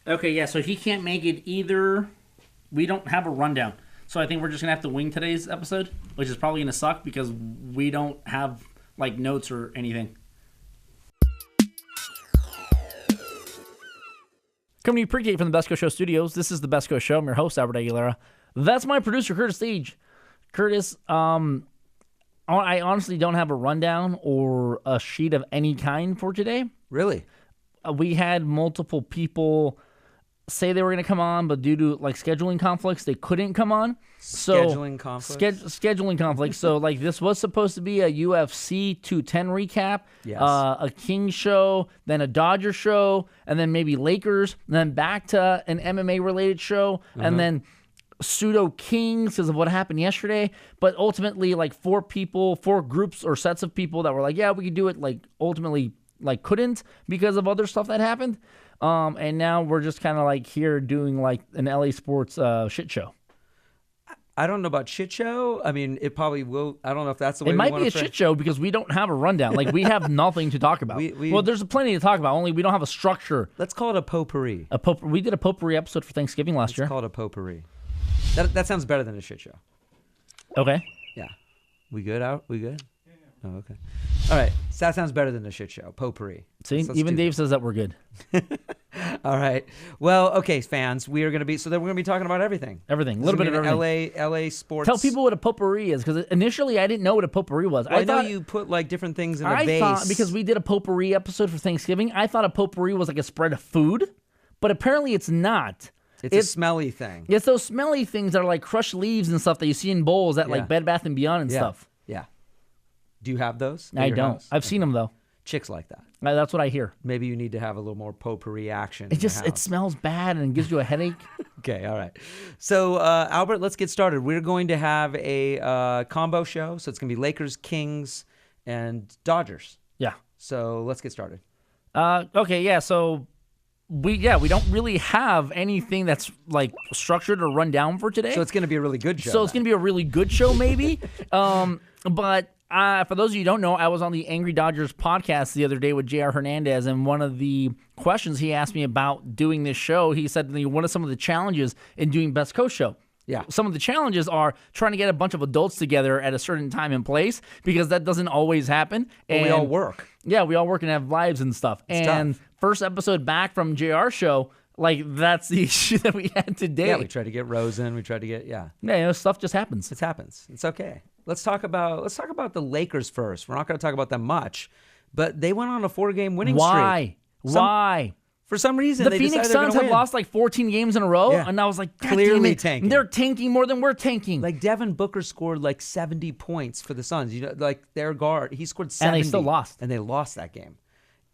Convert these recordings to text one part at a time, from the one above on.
Okay, yeah, so he can't make it either. We don't have a rundown. So I think we're just going to have to wing today's episode, which is probably going to suck because we don't have, like, notes or anything. Coming to you pre-K from the Best Coast Show studios, this is the Best Coast Show. I'm your host, Albert Aguilera. That's my producer, Curtis Stage. Curtis, I honestly don't have a rundown or a sheet of any kind for today. Really? We had multiple people say they were going to come on, but due to like scheduling conflicts, they couldn't come on. Scheduling conflicts? Scheduling conflicts. So like this was supposed to be a UFC 210 recap, Yes. A Kings show, then a Dodger show, and then maybe Lakers, and then back to an MMA related show, and then pseudo Kings because of what happened yesterday. But ultimately, like four groups or sets of people that were like, yeah, we could do it, like ultimately like couldn't because of other stuff that happened. And now we're just kind of like here doing like an LA sports shit show. I don't know about shit show. I mean, it probably will. I don't know if that's the way it we might want be a to shit show because we don't have a rundown. Like we have nothing to talk about. Well, there's plenty to talk about. Only we don't have a structure. Let's call it a potpourri. We did a potpourri episode for Thanksgiving last year. Let's call it a potpourri. That sounds better than a shit show. Okay. Yeah. We good out? We good? Yeah. Oh, okay. All right. So that sounds better than a shit show. Potpourri. See, even Dave says that we're good. All right. Well, okay, fans. We are going to be talking about everything. Everything. A little bit of everything. LA sports. Tell people what a potpourri is, because initially I didn't know what a potpourri was. Well, I know you put like different things in a vase. Thought, because we did a potpourri episode for Thanksgiving, I thought a potpourri was like a spread of food, but apparently it's not. It's a smelly thing. It's those smelly things that are like crushed leaves and stuff that you see in bowls at like Bed Bath & Beyond and stuff. Yeah. Do you have those? I don't. House? I've seen them though. Chicks like that. That's what I hear. Maybe you need to have a little more potpourri action. It smells bad and gives you a headache. Okay, all right. So, Albert, let's get started. We're going to have a combo show. So it's going to be Lakers, Kings, and Dodgers. Yeah. So let's get started. Okay, yeah. So we don't really have anything that's like structured or run down for today. So it's going to be a really good show. So it's going to be a really good show, maybe. But for those of you who don't know, I was on the Angry Dodgers podcast the other day with JR Hernandez, and one of the questions he asked me about doing this show, he said, what are some of the challenges in doing Best Coast Show? Yeah. Some of the challenges are trying to get a bunch of adults together at a certain time and place, because that doesn't always happen. And we all work. Yeah, we all work and have lives and stuff. It's and tough. First episode back from JR show, like that's the issue that we had today. Yeah, we tried to get Rose in. We tried to get stuff just happens. It happens. It's okay. Let's talk about the Lakers first. We're not going to talk about them much, but they went on a 4-game winning streak. Why? For some reason, the Phoenix Suns have lost like 14 games in a row, and I was like, God clearly damn it. tanking. They're tanking more than we're tanking. Like Devin Booker scored like 70 points for the Suns. You know, like their guard, he scored 70, and they still lost. And they lost that game.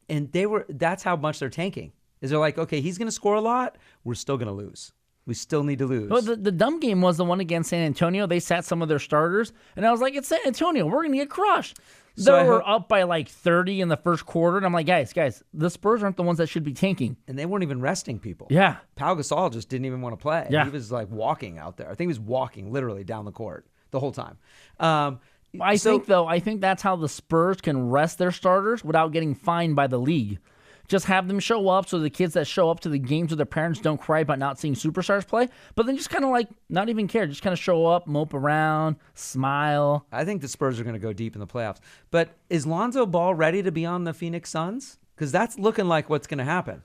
And that's how much they're tanking. Is they're like, okay, he's going to score a lot. We're still going to lose. We still need to lose. Well, the dumb game was the one against San Antonio. They sat some of their starters, and I was like, it's San Antonio. We're going to get crushed. They were up by like 30 in the first quarter, and I'm like, guys, the Spurs aren't the ones that should be tanking. And they weren't even resting people. Yeah. Pau Gasol just didn't even want to play. Yeah. He was like walking out there. I think he was walking literally down the court the whole time. I think that's how the Spurs can rest their starters without getting fined by the league. Just have them show up so the kids that show up to the games with their parents don't cry about not seeing superstars play, but then just kind of like not even care. Just kind of show up, mope around, smile. I think the Spurs are going to go deep in the playoffs. But is Lonzo Ball ready to be on the Phoenix Suns? Because that's looking like what's going to happen.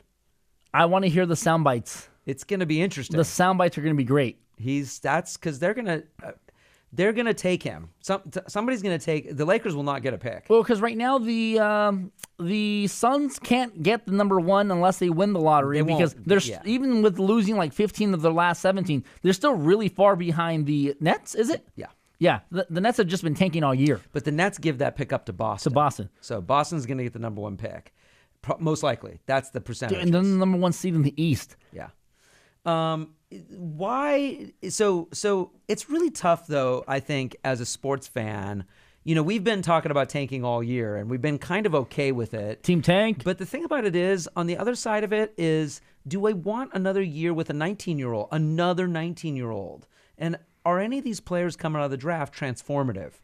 I want to hear the sound bites. It's going to be interesting. The sound bites are going to be great. That's because they're going to take him. Somebody's going to take. The Lakers will not get a pick. Well, because right now the Suns can't get the number one unless they win the lottery, because even with losing like 15 of their last 17, they're still really far behind the Nets. Is it? Yeah. Yeah, the Nets have just been tanking all year. But the Nets give that pick up to Boston. So Boston's going to get the number one pick, most likely. That's the percentage. And then the number one seed in the East. Yeah. Why? So it's really tough, though, I think, as a sports fan. You know, we've been talking about tanking all year, and we've been kind of okay with it. Team tank. But the thing about it is, on the other side of it is, do I want another year with a 19-year-old, another 19-year-old? And are any of these players coming out of the draft transformative?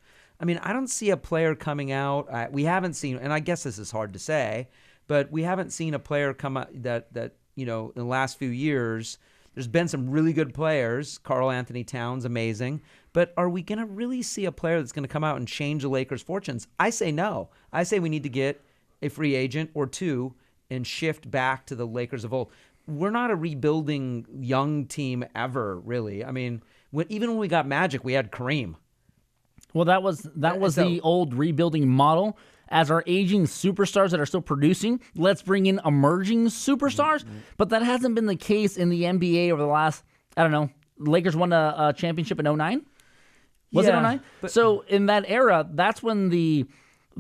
I mean, I don't see a player coming out. We haven't seen, and I guess this is hard to say, but we haven't seen a player come out that in the last few years, there's been some really good players. Karl Anthony Towns, amazing. But are we going to really see a player that's going to come out and change the Lakers' fortunes? I say no. I say we need to get a free agent or two and shift back to the Lakers of old. We're not a rebuilding young team ever, really. I mean, even when we got Magic, we had Kareem. Well, that was the old rebuilding model. As our aging superstars that are still producing, let's bring in emerging superstars. Mm-hmm. But that hasn't been the case in the NBA over the last, I don't know, Lakers won a championship in 2009? Was it 2009? So in that era, that's when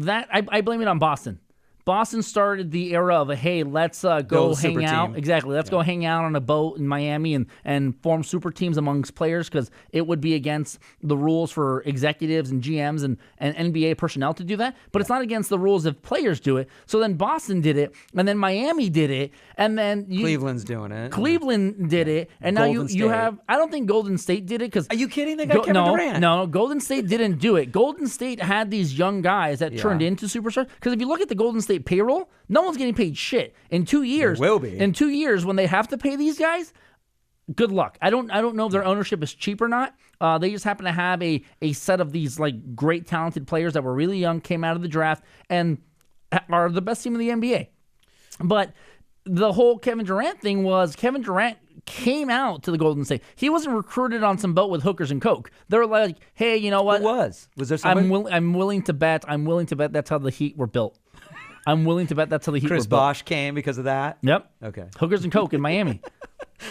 I blame it on Boston. Boston started the era of hey, let's go hang out. Team. Exactly. Let's go hang out on a boat in Miami and form super teams amongst players because it would be against the rules for executives and GMs and NBA personnel to do that. But it's not against the rules if players do it. So then Boston did it, and then Miami did it, and then Cleveland's doing it. Cleveland did it, and now you have. I don't think Golden State did it because. Are you kidding? They got Kevin Durant. No, Golden State didn't do it. Golden State had these young guys that turned into superstars. Because if you look at the Golden State payroll, no one's getting paid shit. In 2 years, will be. In 2 years, when they have to pay these guys, good luck. I don't know if their ownership is cheap or not. They just happen to have a set of these like great talented players that were really young, came out of the draft, and are the best team in the NBA. But the whole Kevin Durant thing was Kevin Durant came out to the Golden State. He wasn't recruited on some boat with hookers and coke. They were like, hey, you know what? Who was? Was there somebody? I'm willing to bet that's how the Heat were built. I'm willing to bet that's how the Heat Chris were built. Bosh came because of that? Yep. Okay. Hookers and coke in Miami.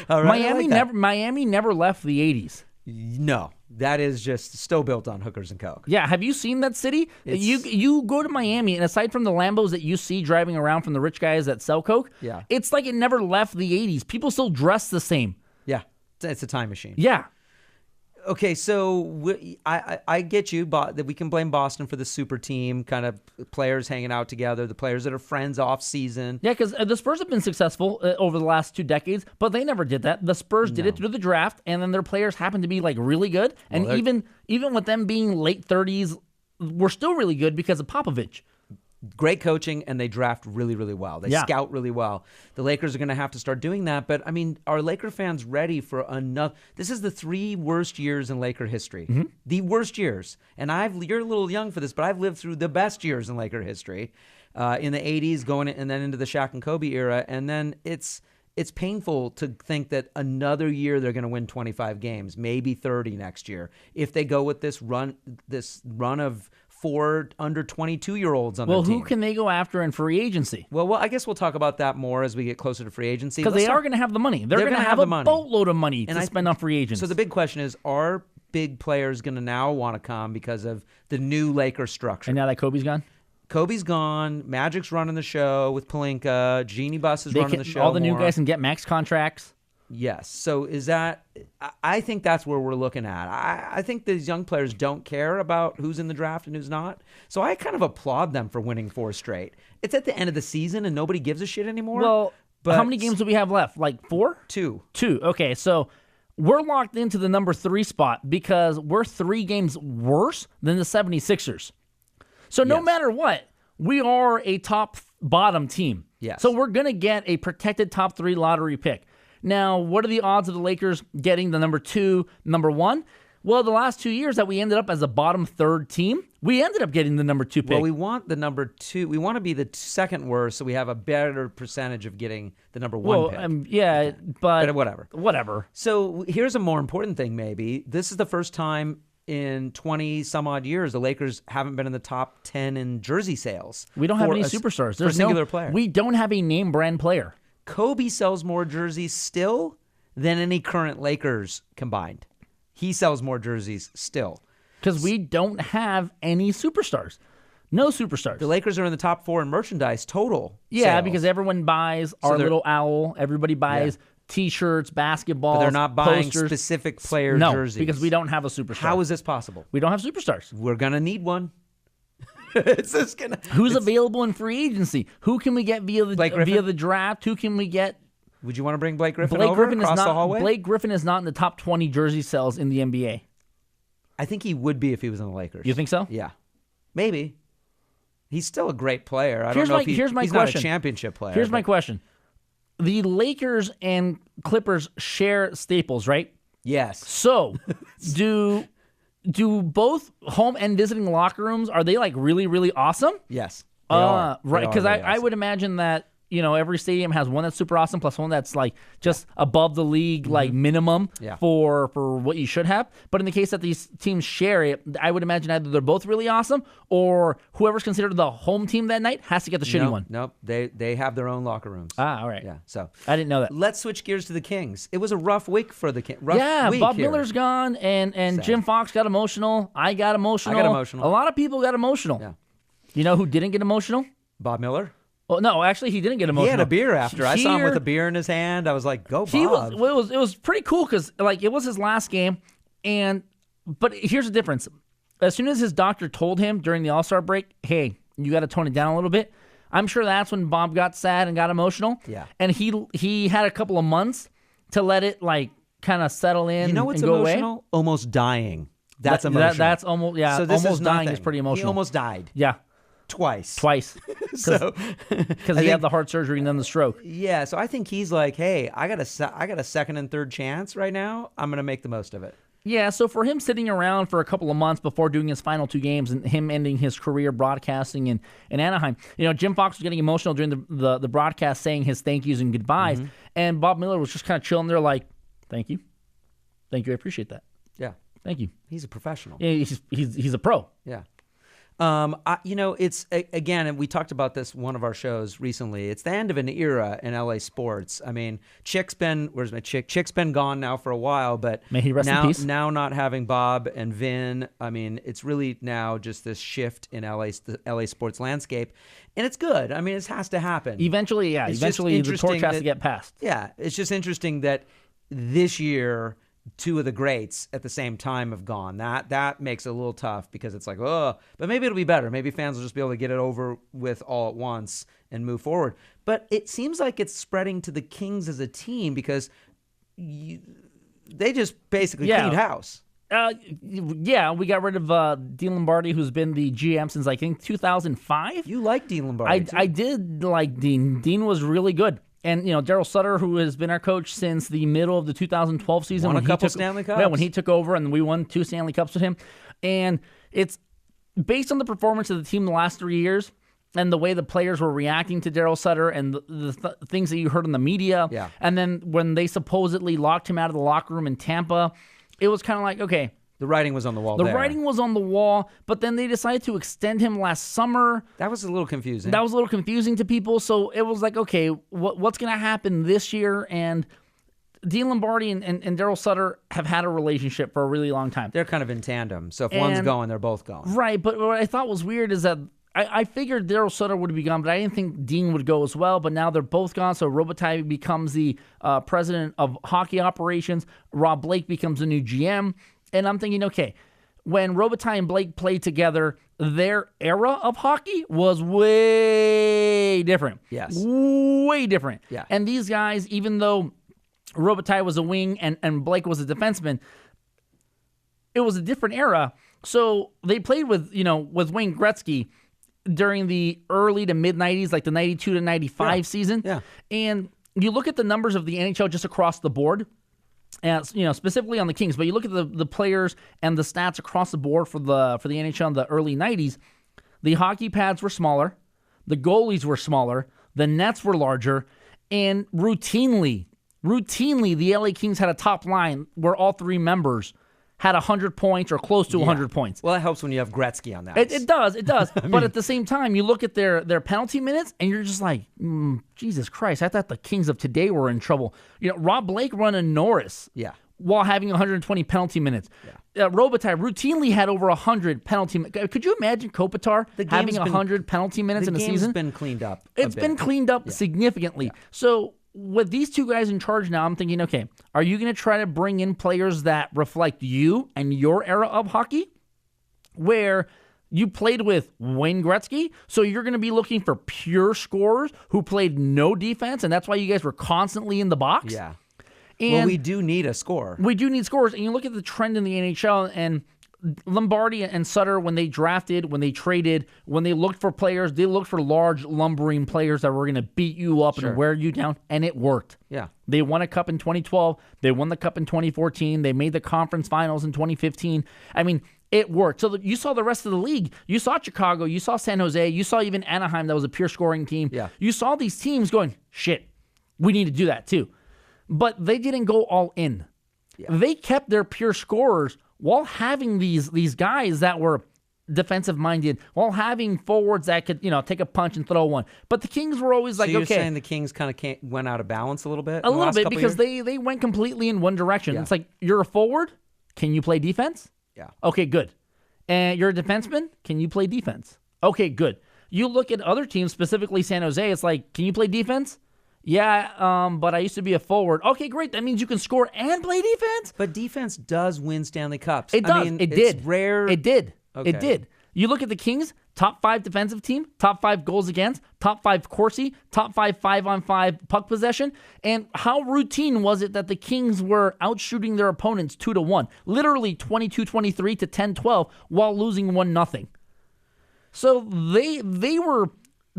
All right, Miami never left the 80s. No, that is just still built on hookers and coke. Yeah, have you seen that city? You go to Miami, and aside from the Lambos that you see driving around from the rich guys that sell coke, it's like it never left the 80s. People still dress the same. Yeah, it's a time machine. Yeah. Okay, so I get you, that we can blame Boston for the super team, kind of players hanging out together, the players that are friends off season. Yeah, because the Spurs have been successful over the last 2 decades, but they never did that. The Spurs did it through the draft, and then their players happened to be like really good. And even with them being late 30s, we're still really good because of Popovich. Great coaching, and they draft really, really well. They scout really well. The Lakers are going to have to start doing that. But, I mean, are Laker fans ready for another? This is the 3 worst years in Laker history. Mm-hmm. The worst years. And you're a little young for this, but I've lived through the best years in Laker history. In the 80s, going and then into the Shaq and Kobe era. And then it's painful to think that another year they're going to win 25 games, maybe 30 next year, if they go with this run of 4 under 22-year-olds on their team. Well, who can they go after in free agency? Well, I guess we'll talk about that more as we get closer to free agency. Because they are going to have the money. They're going to have a boatload of money to spend on free agents. So the big question is, are big players going to now want to come because of the new Lakers structure? And now that Kobe's gone? Kobe's gone. Magic's running the show with Pelinka. Genie Bus is running the show. All the new guys can get max contracts. Yes. So is that – I think that's where we're looking at. I think these young players don't care about who's in the draft and who's not. So I kind of applaud them for winning 4 straight. It's at the end of the season and nobody gives a shit anymore. Well, how many games do we have left? Like 4? 2. 2. Okay, so we're locked into the number 3 spot because we're 3 games worse than the 76ers. So no matter what, we are a top-bottom team. Yes. So we're going to get a protected top 3 lottery pick. Now, what are the odds of the Lakers getting the number 2, number 1? Well, the last 2 years that we ended up as a bottom 3rd team, we ended up getting the number 2 pick. Well, we want the number 2. We want to be the second worst, so we have a better percentage of getting the number 1 pick. Yeah, but whatever. Whatever. So here's a more important thing, maybe. This is the first time in 20-some-odd years the Lakers haven't been in the top 10 in jersey sales. We don't have any superstars. There's no singular player. We don't have a name brand player. Kobe sells more jerseys still than any current Lakers combined. He sells more jerseys still. Because we don't have any superstars. No superstars. The Lakers are in the top 4 in merchandise total. Yeah, sales. Because everyone buys our little owl. Everybody buys T-shirts, basketballs, but they're not buying posters. Specific player jerseys. No, because we don't have a superstar. How is this possible? We don't have superstars. We're going to need one. Who's available in free agency? Who can we get via the draft? Who can we get? Would you want to bring Blake Griffin across the hallway? Blake Griffin is not in the top 20 jersey sales in the NBA. I think he would be if he was in the Lakers. You think so? Yeah. Maybe. He's still a great player. I don't know if he's not a championship player. Here's my question. the Lakers and Clippers share staples, right? Yes. So, do both home and visiting locker rooms, are they like really, really awesome? Yes. They are. Right, because I awesome. would imagine that, every stadium has one that's super awesome plus one that's like just above the league like minimum for what you should have. But in the case that these teams share it, I would imagine either they're both really awesome or whoever's considered the home team that night has to get the shitty one. Nope. They have their own locker rooms. All right. Yeah. So I didn't know that. Let's switch gears to the Kings. It was a rough week for the Kings. Bob Miller's gone and Jim Fox got emotional. I got emotional. A lot of people got emotional. Yeah. You know who didn't get emotional? Bob Miller? Well, no, actually, he didn't get emotional. He had a beer after. I saw him with a beer in his hand. I was like, "Go, Bob!" It was pretty cool because it was his last game, but here's the difference. As soon as his doctor told him during the All-Star break, "Hey, you got to tone it down a little bit," I'm sure that's when Bob got sad and got emotional. Yeah, and he had a couple of months to let it kind of settle in. You know what's and go emotional? away? Almost dying. That's emotional. That's almost So this almost is dying nothing. is pretty emotional. He almost died. Yeah. Twice. So because he had the heart surgery and then the stroke. Yeah, so I think he's like, hey, I got a second and third chance right now. I'm gonna make the most of it. Yeah, so for him sitting around for a couple of months before doing his final 2 games and him ending his career broadcasting in Anaheim, Jim Fox was getting emotional during the broadcast saying his thank yous and goodbyes, and Bob Miller was just kind of chilling there like, thank you, I appreciate that. Yeah, thank you. He's a professional. Yeah, he's a pro. Yeah. It's again, and we talked about this one of our shows recently. It's the end of an era in LA sports. I mean, where's my chick? Chick's been gone now for a while, but may he rest in peace. Now not having Bob and Vin, I mean, it's really now just this shift in the LA sports landscape, and it's good. I mean, it has to happen eventually. Yeah, eventually the torch has to get passed. Yeah, it's just interesting that this year 2 of the greats at the same time have gone. That makes it a little tough because it's like, oh, but maybe it'll be better. Maybe fans will just be able to get it over with all at once and move forward. But it seems like it's spreading to the Kings as a team because they just basically cleaned house. Yeah, we got rid of Dean Lombardi, who's been the GM since I think 2005. You like Dean Lombardi? I did like Dean. Dean was really good. And, Daryl Sutter, who has been our coach since the middle of the 2012 season. Won a couple Stanley Cups. Yeah, when he took over, and we won 2 Stanley Cups with him. And it's based on the performance of the team the last 3 years and the way the players were reacting to Daryl Sutter and the things that you heard in the media. Yeah. And then when they supposedly locked him out of the locker room in Tampa, it was kind of like, okay. The writing was on the wall. The writing was on the wall, but then they decided to extend him last summer. That was a little confusing. That was a little confusing to people. So it was like, okay, what's going to happen this year? And Dean Lombardi and Daryl Sutter have had a relationship for a really long time. They're kind of in tandem. So if one's going, they're both going. Right. But what I thought was weird is that I figured Daryl Sutter would be gone, but I didn't think Dean would go as well. But now they're both gone. So Robitaille becomes the president of hockey operations. Rob Blake becomes the new GM. And I'm thinking, okay, when Robitaille and Blake played together, their era of hockey was way different. Yes. Way different. Yeah. And these guys, even though Robitaille was a wing and Blake was a defenseman, it was a different era. So they played with Wayne Gretzky during the early to mid-'90s, like the 92 to 95 season. Yeah. And you look at the numbers of the NHL just across the board, and specifically on the Kings, but you look at the players and the stats across the board for the NHL in the early 90s, the hockey pads were smaller, the goalies were smaller, the nets were larger, and routinely the LA Kings had a top line where all 3 members had 100 points or close to 100 points. Well, that helps when you have Gretzky on that. It does. But at the same time, you look at their penalty minutes, and you're just like, Jesus Christ, I thought the Kings of today were in trouble. Rob Blake running Norris while having 120 penalty minutes. Yeah. Robitaille routinely had over 100 penalty minutes. Could you imagine Kopitar having 100 penalty minutes in a season? The game's been cleaned up. It's been cleaned up significantly. Yeah. So with these 2 guys in charge now, I'm thinking, okay, are you going to try to bring in players that reflect you and your era of hockey, where you played with Wayne Gretzky, so you're going to be looking for pure scorers who played no defense, and that's why you guys were constantly in the box? Yeah. And we do need a scorer. We do need scorers, and you look at the trend in the NHL, and Lombardi and Sutter, when they drafted, when they traded, when they looked for players, they looked for large, lumbering players that were going to beat you up and wear you down, and it worked. Yeah. They won a cup in 2012. They won the cup in 2014. They made the conference finals in 2015. I mean, it worked. So you saw the rest of the league. You saw Chicago. You saw San Jose. You saw even Anaheim that was a pure scoring team. Yeah. You saw these teams going, shit, we need to do that too. But they didn't go all in. Yeah. They kept their pure scorers while having these guys that were defensive-minded, while having forwards that could, take a punch and throw one. But the Kings were always like, so you're saying the Kings kind of went out of balance a little bit? A little bit, because they went completely in one direction. Yeah. It's like, you're a forward, can you play defense? Yeah. Okay, good. And you're a defenseman, can you play defense? Okay, good. You look at other teams, specifically San Jose, it's like, can you play defense? Yeah, but I used to be a forward. Okay, great. That means you can score and play defense? But defense does win Stanley Cups. It does. I mean, it it's did. Rare. It did. Okay. It did. You look at the Kings, top 5 defensive team, top 5 goals against, top 5 Corsi, top 5 5-on-5 puck possession, and how routine was it that the Kings were outshooting their opponents 2-1, literally 22-23 to 10-12 while losing 1-0. So they were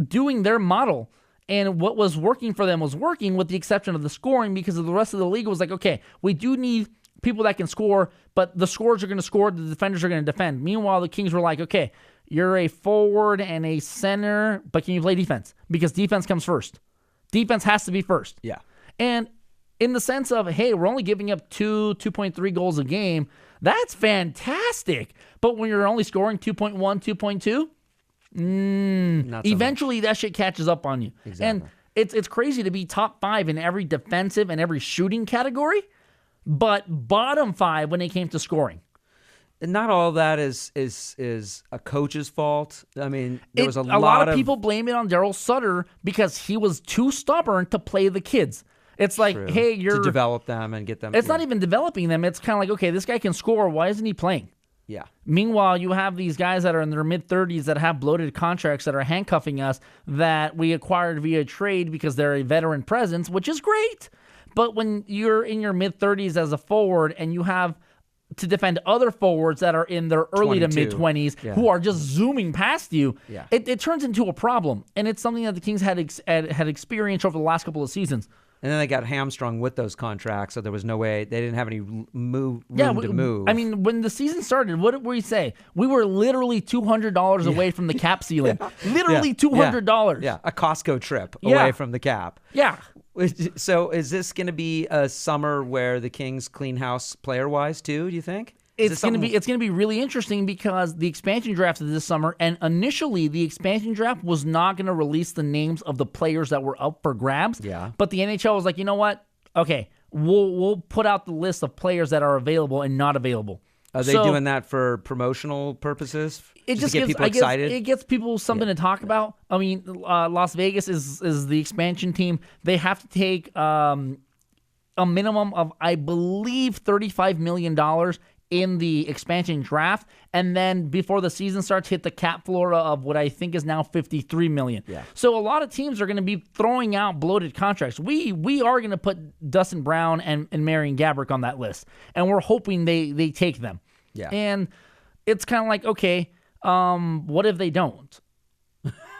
doing their model. And what was working for them was working, with the exception of the scoring, because of the rest of the league was like, okay, we do need people that can score, but the scorers are going to score, the defenders are going to defend. Meanwhile, the Kings were like, okay, you're a forward and a center, but can you play defense? Because defense comes first. Defense has to be first. Yeah. And in the sense of, hey, we're only giving up 2.3 goals a game, that's fantastic. But when you're only scoring 2.1, 2.2, eventually that shit catches up on you. Exactly. And it's crazy to be top 5 in every defensive and every shooting category, but bottom 5 when it came to scoring. And not all of that is a coach's fault. I mean, there was a lot of people blame it on Daryl Sutter because he was too stubborn to play the kids. It's like, True. hey, to develop them and get them. It's not even developing them. It's kind of like, okay, this guy can score. Why isn't he playing? Yeah. Meanwhile, you have these guys that are in their mid-30s that have bloated contracts that are handcuffing us that we acquired via trade because they're a veteran presence, which is great. But when you're in your mid-30s as a forward and you have to defend other forwards that are in their early to mid-20s who are just zooming past you, it turns into a problem. And it's something that the Kings had experienced over the last couple of seasons. And then they got hamstrung with those contracts, so there was no way. They didn't have any room to move. I mean, when the season started, what did we say? We were literally $200 away from the cap ceiling. Literally $200. Yeah, a Costco trip away from the cap. Yeah. So is this going to be a summer where the Kings clean house player-wise too, do you think? It's going to be really interesting because the expansion draft is this summer, and initially the expansion draft was not going to release the names of the players that were up for grabs. Yeah. But the NHL was like, you know what? Okay, we'll put out the list of players that are available and not available. Are they doing that for promotional purposes? It just to get people excited. It gets people something to talk about. I mean, Las Vegas is the expansion team. They have to take a minimum of, I believe, $35 million in the expansion draft, and then before the season starts, hit the cap floor of what I think is now $53 million. Yeah. So a lot of teams are going to be throwing out bloated contracts. We are going to put Dustin Brown and Marian Gaborik on that list, and we're hoping they take them. Yeah. And it's kind of like, okay, what if they don't?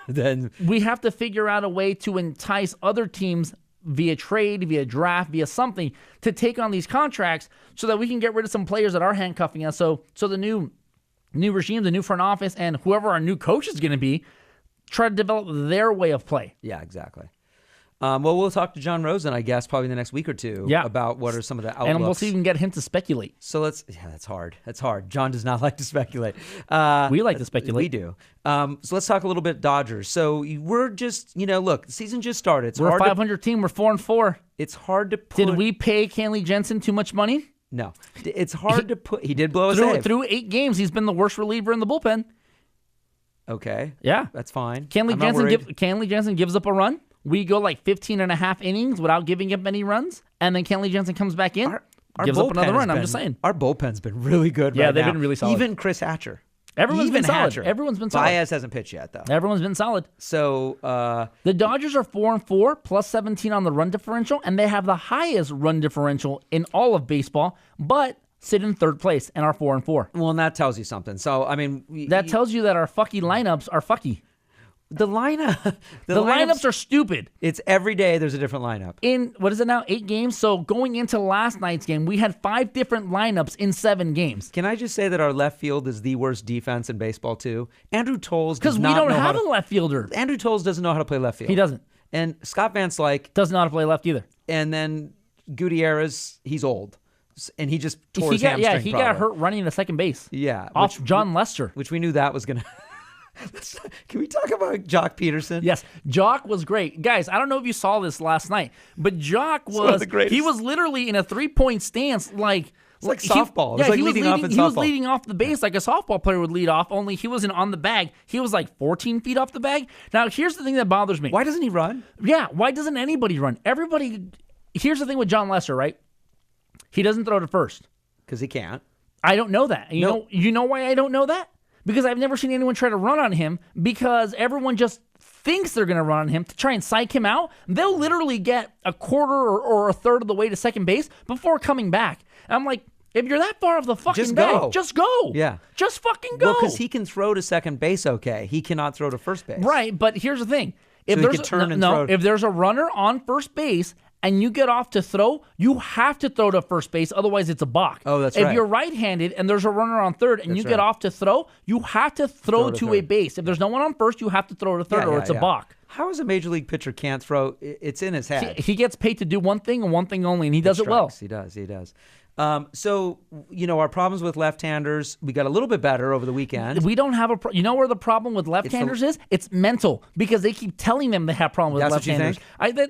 Then we have to figure out a way to entice other teams via trade, via draft, via something to take on these contracts so that we can get rid of some players that are handcuffing us. So the new regime, the new front office, and whoever our new coach is going to be, try to develop their way of play. Yeah, exactly. Well, we'll talk to John Rosen, I guess, probably in the next week or two about what are some of the outlooks. And we'll see if we can get him to speculate. So that's hard. That's hard. John does not like to speculate. We like to speculate. We do. So let's talk a little bit Dodgers. So we're just, look, the season just started. We're a 500 team. We're 4-4. It's hard to put. Did we pay Kenley Jensen too much money? No. It's hard to put. He did blow a save. Through 8 games, he's been the worst reliever in the bullpen. Okay. Yeah. That's fine. Kenley Jensen gives up a run. We go like 15 and a half innings without giving up any runs, and then Kenley Jensen comes back in, gives up another run. I'm just saying. Our bullpen's been really good right now. Yeah, they've been really solid. Even Chris Hatcher. Everyone's been solid. Everyone's been solid. Baez hasn't pitched yet, though. Everyone's been solid. So the Dodgers are 4-4, plus 17 on the run differential, and they have the highest run differential in all of baseball, but sit in third place and are 4-4. Well, and that tells you something. So, I mean, That tells you that our fucky lineups are fucky. the lineup, The lineups are stupid. It's every day there's a different lineup. In, what is it now, 8 games? So going into last night's game, we had 5 different lineups in 7 games. Can I just say that our left field is the worst defense in baseball, too? Andrew Tolles Because we don't have a left fielder. Andrew Tolles doesn't know how to play left field. He doesn't. And Scott Van Slyke. Doesn't know how to play left either. And then Gutierrez, he's old. And he just tore his hamstring. Yeah, he got hurt running to second base. Yeah. Off John Lester. Which we knew that was going to... Can we talk about Jock Peterson? Yes, Jock was great. Guys, I don't know if you saw this last night, but Jock was he was literally in a 3-point stance like softball. He was leading off the base like a softball player would lead off, only he wasn't on the bag. He was like 14 feet off the bag. Now, here's the thing that bothers me. Why doesn't he run? Yeah, why doesn't anybody run? Here's the thing with John Lester, right? He doesn't throw to first. Because he can't. I don't know that. You know why I don't know that? Because I've never seen anyone try to run on him because everyone just thinks they're going to run on him to try and psych him out. They'll literally get a quarter or a third of the way to second base before coming back. And I'm like, if you're that far off the fucking bag, just go. Yeah. Just fucking go. Well, because he can throw to second base okay. He cannot throw to first base. Right, but here's the thing. If there's a runner on first base and you get off to throw, you have to throw to first base. Otherwise, it's a balk. Oh, that's right. If you're right-handed and there's a runner on third and you get off to throw, you have to throw to a base. If there's no one on first, you have to throw to third or it's a balk. How is a major league pitcher can't throw? It's in his head. He gets paid to do one thing and one thing only, and he does it well. He does. So, our problems with left-handers, we got a little bit better over the weekend. We don't have you know where the problem with left-handers is? It's mental, because they keep telling them they have problems with left-handers.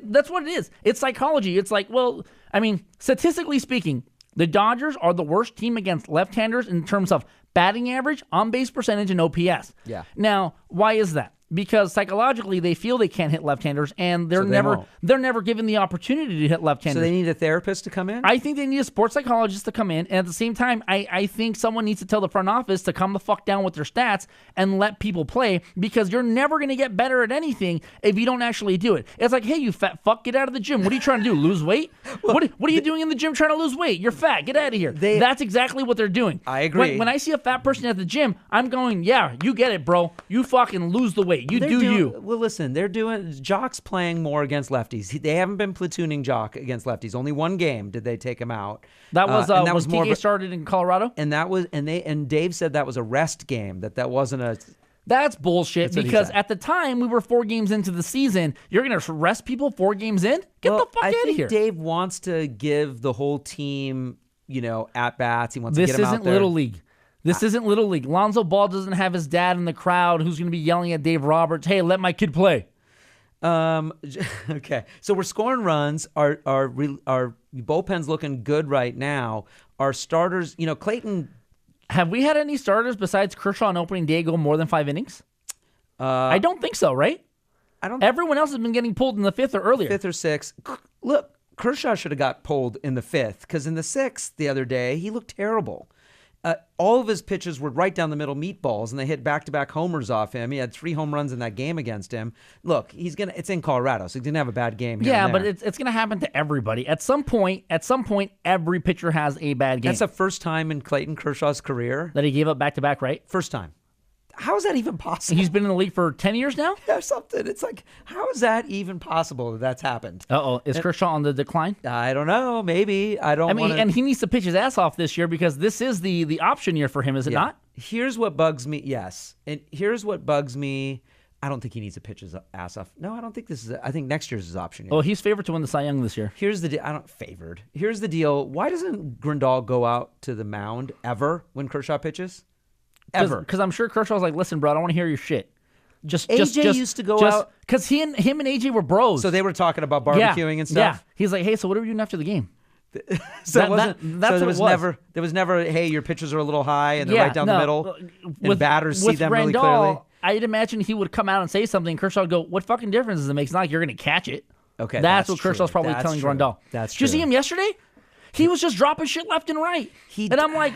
That's what it is. It's psychology. It's like, well, I mean, statistically speaking, the Dodgers are the worst team against left-handers in terms of batting average, on-base percentage, and OPS. Yeah. Now, why is that? Because psychologically they feel they can't hit left-handers, and they're never given the opportunity to hit left-handers. So they need a therapist to come in? I think they need a sports psychologist to come in, and at the same time, I think someone needs to tell the front office to come the fuck down with their stats and let people play, because you're never going to get better at anything if you don't actually do it. It's like, hey, you fat fuck, get out of the gym. What are you trying to do, lose weight? What are you doing in the gym trying to lose weight? You're fat. Get out of here. That's exactly what they're doing. I agree. When I see a fat person at the gym, I'm going, yeah, you get it, bro. You fucking lose the weight. You. Well, listen, Jock's playing more against lefties. They haven't been platooning Jock against lefties. Only one game did they take him out. That was when TK started in Colorado? And Dave said that was a rest game, that wasn't a... That's bullshit, because at the time we were 4 games into the season. You're going to rest people 4 games in? Get the fuck out of here. Dave wants to give the whole team, at-bats. He wants to get them out there. This isn't Little League. This isn't Little League. Lonzo Ball doesn't have his dad in the crowd who's going to be yelling at Dave Roberts, hey, let my kid play. Okay. So we're scoring runs. Our bullpen's looking good right now. Our starters, Clayton... Have we had any starters besides Kershaw on opening day go more than 5 innings? I don't think so, right? Everyone else has been getting pulled in the 5th or earlier. 5th or 6th. Look, Kershaw should have got pulled in the 5th, because in the 6th the other day, he looked terrible. All of his pitches were right down the middle meatballs, and they hit back-to-back homers off him. He had 3 home runs in that game against him. Look, it's in Colorado, so he didn't have a bad game here. Yeah, but it's going to happen to everybody. At some point, every pitcher has a bad game. That's the first time in Clayton Kershaw's career that he gave up back-to-back, right? First time. How is that even possible? He's been in the league for 10 years now? Yeah, something. It's like, how is that even possible that that's happened? Uh-oh. Is Kershaw on the decline? I don't know. Maybe. And he needs to pitch his ass off this year, because this is the option year for him, is it not? Here's what bugs me. Yes. And here's what bugs me. I don't think he needs to pitch his ass off. No, I don't think this is I think next year's his option year. Well, he's favored to win the Cy Young this year. Here's the deal. Favored. Here's the deal. Why doesn't Grandal go out to the mound ever when Kershaw pitches? Ever. Because I'm sure Kershaw's like, listen, bro, I don't want to hear your shit. AJ used to go out. Because him and AJ were bros. So they were talking about barbecuing and stuff? Yeah. He's like, hey, so what are we doing after the game? There was never, hey, your pitches are a little high and they're right down the middle. And batters see them really clearly. I'd imagine he would come out and say something. Kershaw would go, what fucking difference does it make? It's not like you're going to catch it. Okay. That's what Kershaw's probably telling Grandal. That's true. Did you see him yesterday? He was just dropping shit left and right. And I'm like,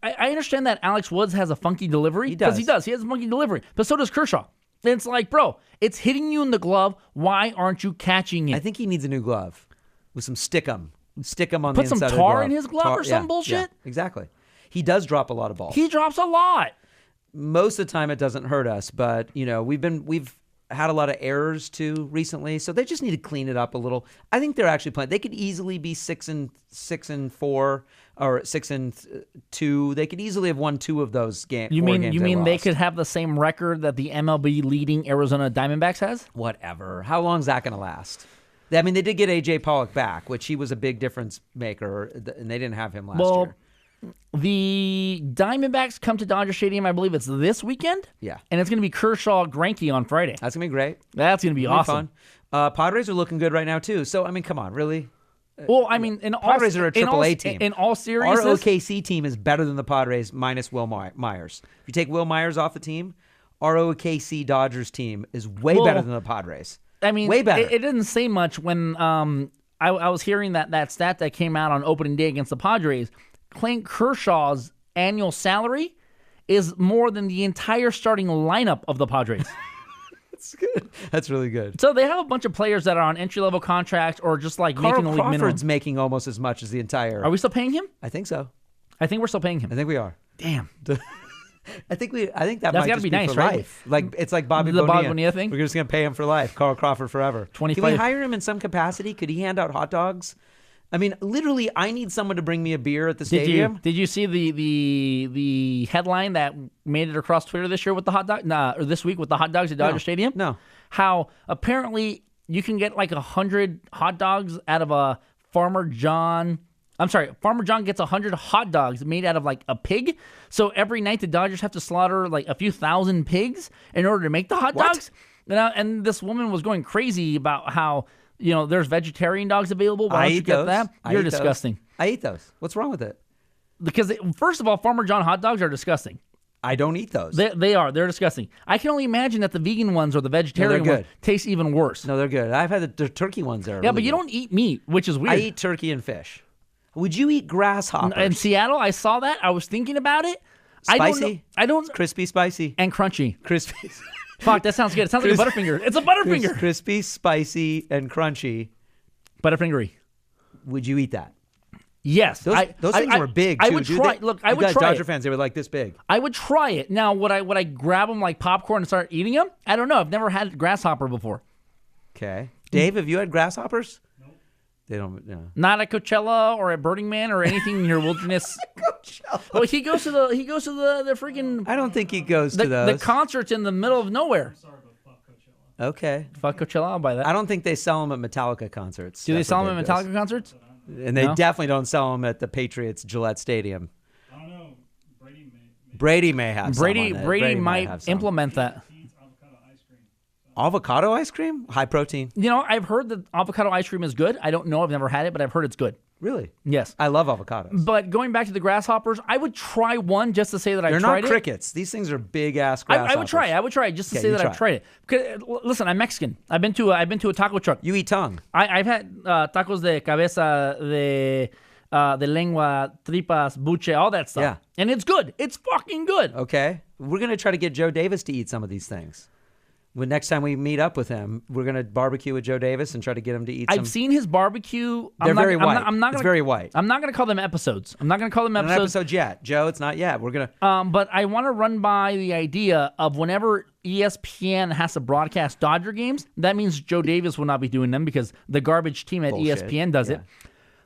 I understand that Alex Woods has a funky delivery. Because he does. He has a funky delivery. But so does Kershaw. And it's like, bro, it's hitting you in the glove. Why aren't you catching it? I think he needs a new glove with some stickum stick him on put the some inside of the tar glove. in his glove or some bullshit. Yeah, exactly. He does drop a lot of balls. He drops a lot. Most of the time, it doesn't hurt us, but we've had a lot of errors too recently, so they just need to clean it up a little. I think they're actually playing. They could easily be 6-4 or 6-2. They could easily have won 2 of those games. You mean they could have the same record that the MLB leading Arizona Diamondbacks has? Whatever. How long is that going to last? I mean, they did get A.J. Pollock back, which he was a big difference maker, and they didn't have him last year. The Diamondbacks come to Dodger Stadium, I believe it's this weekend. Yeah. And it's going to be Kershaw Greinke on Friday. That's going to be great. That's going to be awesome. Fun. Padres are looking good right now, too. So, I mean, come on, really? Well, I mean, Padres are a AAA team. In all seriousness, our OKC team is better than the Padres minus Will Myers. If you take Will Myers off the team, our OKC Dodgers team is way better than the Padres. I mean, way better. It didn't say much when I was hearing that stat that came out on opening day against the Padres. Clayton Kershaw's annual salary is more than the entire starting lineup of the Padres. That's good. That's really good. So they have a bunch of players that are on entry-level contracts or just like making the league minimum. Crawford's making almost as much as the entire... Are we still paying him? I think so. I think we're still paying him. I think we are. Damn. I think that That's might gotta just be be nice, for right? life. Like it's like Bobby The Bonilla. Bobby Bonilla thing? We're just gonna pay him for life. Carl Crawford forever. 25. Can we hire him in some capacity? Could he hand out hot dogs? I mean, literally, I need someone to bring me a beer at the stadium. Did you see the headline that made it across Twitter this year with the hot dog? Or this week with the hot dogs at Dodger Stadium? No. How apparently you can get like 100 hot dogs out of a Farmer John. I'm sorry, Farmer John gets 100 hot dogs made out of like a pig. So every night the Dodgers have to slaughter like a few thousand pigs in order to make the hot dogs. And this woman was going crazy about how, there's vegetarian dogs available. Why don't you get that? You're disgusting. I eat those. What's wrong with it? Because first of all, Farmer John hot dogs are disgusting. I don't eat those. They are. They're disgusting. I can only imagine that the vegan ones or the vegetarian ones taste even worse. No, they're good. I've had the turkey ones there. Yeah, but you don't eat meat, which is weird. I eat turkey and fish. Would you eat grasshoppers? In Seattle, I saw that. I was thinking about it. Spicy? I don't. It's crispy, spicy. And crunchy. Crispy. Fuck, that sounds good. It sounds like a Butterfinger. It's a Butterfinger. Crispy, spicy, and crunchy. Butterfingery. Would you eat that? Yes. Those things were big, too. I would try. Look, I would try Dodger fans, they were like this big. I would try it. Now, would I grab them like popcorn and start eating them? I don't know. I've never had grasshopper before. Okay. Dave, have you had grasshoppers? They don't. No. Not at Coachella or at Burning Man or anything in your wilderness. Coachella. Well, he goes to the freaking. I don't think he goes to those. The concerts in the middle of nowhere. I'm sorry, but fuck Coachella. Okay. Fuck Coachella, I'll buy that. I don't think they sell them at Metallica concerts. Do they sell them at Metallica concerts? And they definitely don't sell them at the Patriots Gillette Stadium. I don't know. Brady may have. Brady might implement that. Avocado ice cream? High protein. I've heard that avocado ice cream is good. I don't know. I've never had it, but I've heard it's good. Really? Yes. I love avocados. But going back to the grasshoppers, I would try one just to say that I've tried it. They're not crickets. These things are big-ass grasshoppers. I would try it just to say that I've tried it. Because, listen, I'm Mexican. I've been to a taco truck. You eat tongue. I've had tacos de cabeza, de lengua, tripas, buche, all that stuff. Yeah. And it's good. It's fucking good. Okay. We're going to try to get Joe Davis to eat some of these things. When next time we meet up with him, we're going to barbecue with Joe Davis and try to get him to eat some. I've seen his barbecue. They're very white. It's very white. I'm not going to call them episodes. Not episodes yet. Joe, it's not yet. We're going to... But I want to run by the idea of whenever ESPN has to broadcast Dodger games, that means Joe Davis will not be doing them because the garbage team at ESPN does it.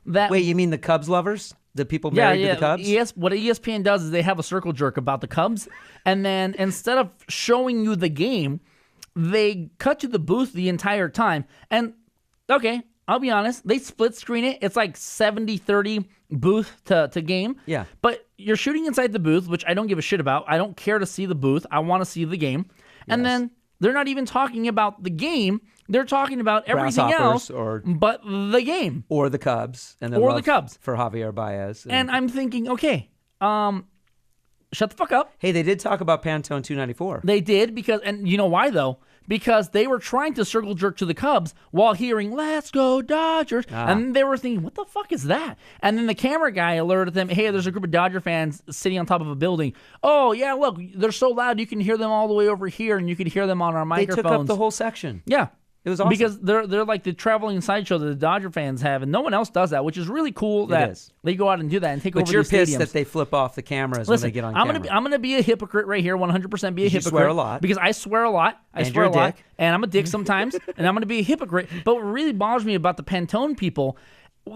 Wait, you mean the Cubs lovers? The people married to the Cubs? What ESPN does is they have a circle jerk about the Cubs, and then instead of showing you the game... they cut to the booth the entire time. And, okay, I'll be honest, they split screen it. It's like 70-30 booth to game. Yeah. But you're shooting inside the booth, which I don't give a shit about. I don't care to see the booth. I want to see the game. And then they're not even talking about the game. They're talking about everything else but the game. Or the Cubs. And the Cubs. For Javier Baez. And I'm thinking, okay, shut the fuck up. Hey, they did talk about Pantone 294. They did because, and you know why though? Because they were trying to circle jerk to the Cubs while hearing "Let's go Dodgers," and they were thinking, "What the fuck is that?" And then the camera guy alerted them, "Hey, there's a group of Dodger fans sitting on top of a building. Oh yeah, look, they're so loud you can hear them all the way over here, and you can hear them on our microphones." They took up the whole section. Yeah. It was awesome. Because they're like the traveling sideshow that the Dodger fans have, and no one else does that, which is really cool that they go out and do that and take over But you're these pissed stadiums. that they flip off the cameras Listen, when they get on camera. I'm gonna be a hypocrite right here, 100% be a hypocrite. You swear a lot. Because I swear a lot. And you're a dick. And I'm a dick sometimes, and I'm gonna be a hypocrite. But what really bothers me about the Pantone people,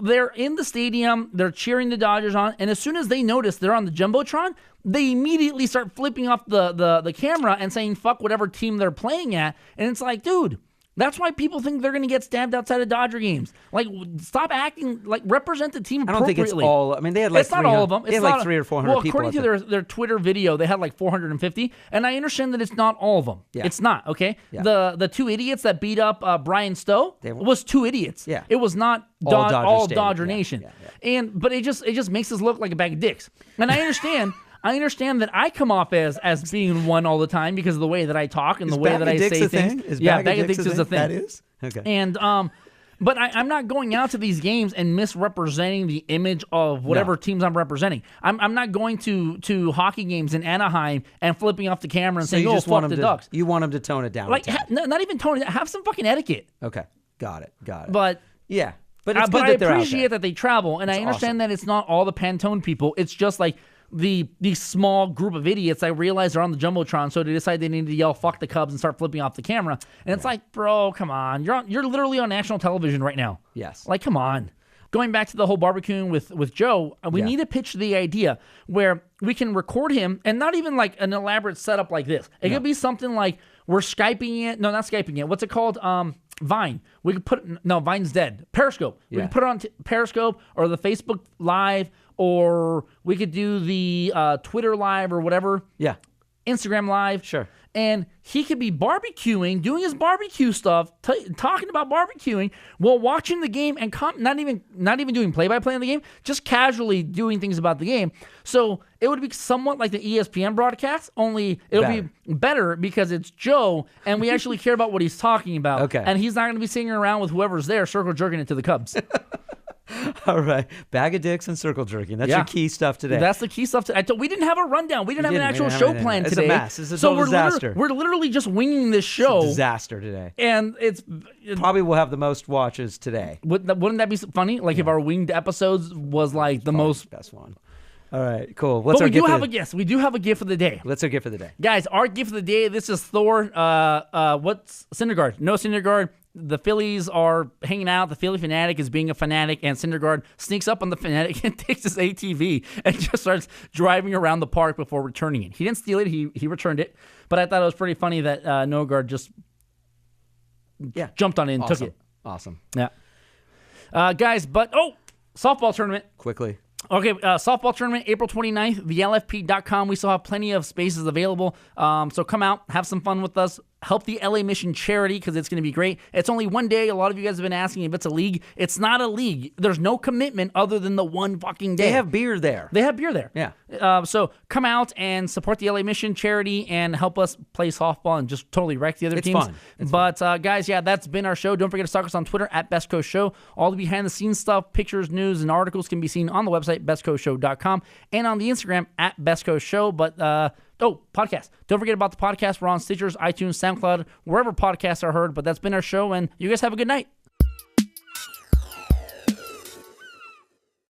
they're in the stadium, they're cheering the Dodgers on, and as soon as they notice they're on the Jumbotron, they immediately start flipping off the camera and saying fuck whatever team they're playing at. And it's like, dude, that's why people think they're going to get stabbed outside of Dodger games. Like, stop acting, like, represent the team appropriately. I don't think it's all. I mean, they had like it's not all of them. They had like 300 or 400 people. Well, according to their Twitter video, they had like 450, and I understand that it's not all of them. Yeah. It's not, okay? Yeah. The two idiots that beat up Brian Stowe was two idiots. Yeah. It was not all Dodger Nation. Yeah. But it just makes us look like a bag of dicks. And I understand. I understand that I come off as being one all the time because of the way that I talk and the way that I say things. Bag of dicks is a thing. That is? Okay. And but I'm not going out to these games and misrepresenting the image of whatever teams I'm representing. I'm not going to hockey games in Anaheim and flipping off the camera and saying, "Oh, fuck the Ducks." You want them to tone it down. Like, not even tone it. Have some fucking etiquette. Okay, got it. But yeah, but it's but good I that they're out appreciate there. that they travel, and I understand that it's not all the Pantone people. It's just like the small group of idiots I realize are on the Jumbotron, so they decide they need to yell "fuck the Cubs" and start flipping off the camera. And it's like, bro, come on, you're literally on national television right now. Yes. Like, come on. Going back to the whole barbecuing with Joe, we need to pitch the idea where we can record him, and not even like an elaborate setup like this. It could be something like we're Skyping it. No, not Skyping it. What's it called? Vine. We could Vine's dead. Periscope. We could put it on Periscope or the Facebook Live, or we could do the Twitter Live or whatever. Yeah. Instagram Live. Sure. And he could be barbecuing, doing his barbecue stuff, talking about barbecuing while watching the game and not even doing play-by-play on the game, just casually doing things about the game. So it would be somewhat like the ESPN broadcast, only it'll be better because it's Joe and we actually care about what he's talking about. Okay. And he's not going to be sitting around with whoever's there circle jerking it to the Cubs. All right. Bag of dicks and circle jerking. That's your key stuff today. That's the key stuff. We didn't have a rundown. We didn't have an actual show plan today. It's a mess. It's a total disaster. We're literally just winging this show. It's a disaster today. And it's probably will have the most watches today. Wouldn't that be funny? Like if our winged episodes was like the most best one. All right, cool. But we do have a gift. We do have a gift of the day. What's our gift of the day? Guys, our gift of the day, this is Thor. What's Syndergaard? No Syndergaard. The Phillies are hanging out. The Philly fanatic is being a fanatic, and Syndergaard sneaks up on the fanatic and takes his ATV and just starts driving around the park before returning it. He didn't steal it. He returned it. But I thought it was pretty funny that Syndergaard just jumped on it and took it. Awesome. Yeah. Guys, softball tournament. Quickly. Okay, softball tournament, April 29th, thelfp.com. We still have plenty of spaces available. So come out, have some fun with us. Help the LA Mission charity because it's going to be great. It's only one day. A lot of you guys have been asking if it's a league. It's not a league. There's no commitment other than the one fucking day. They have beer there. Yeah. So come out and support the LA Mission charity and help us play softball and just totally wreck the other teams. It's fun. Guys, that's been our show. Don't forget to stalk us on Twitter at Best Coast Show. All the behind-the-scenes stuff, pictures, news, and articles can be seen on the website, bestcoastshow.com, and on the Instagram at Best Coast Show. But podcast. Don't forget about the podcast. We're on Stitchers, iTunes, SoundCloud, wherever podcasts are heard. But that's been our show, and you guys have a good night.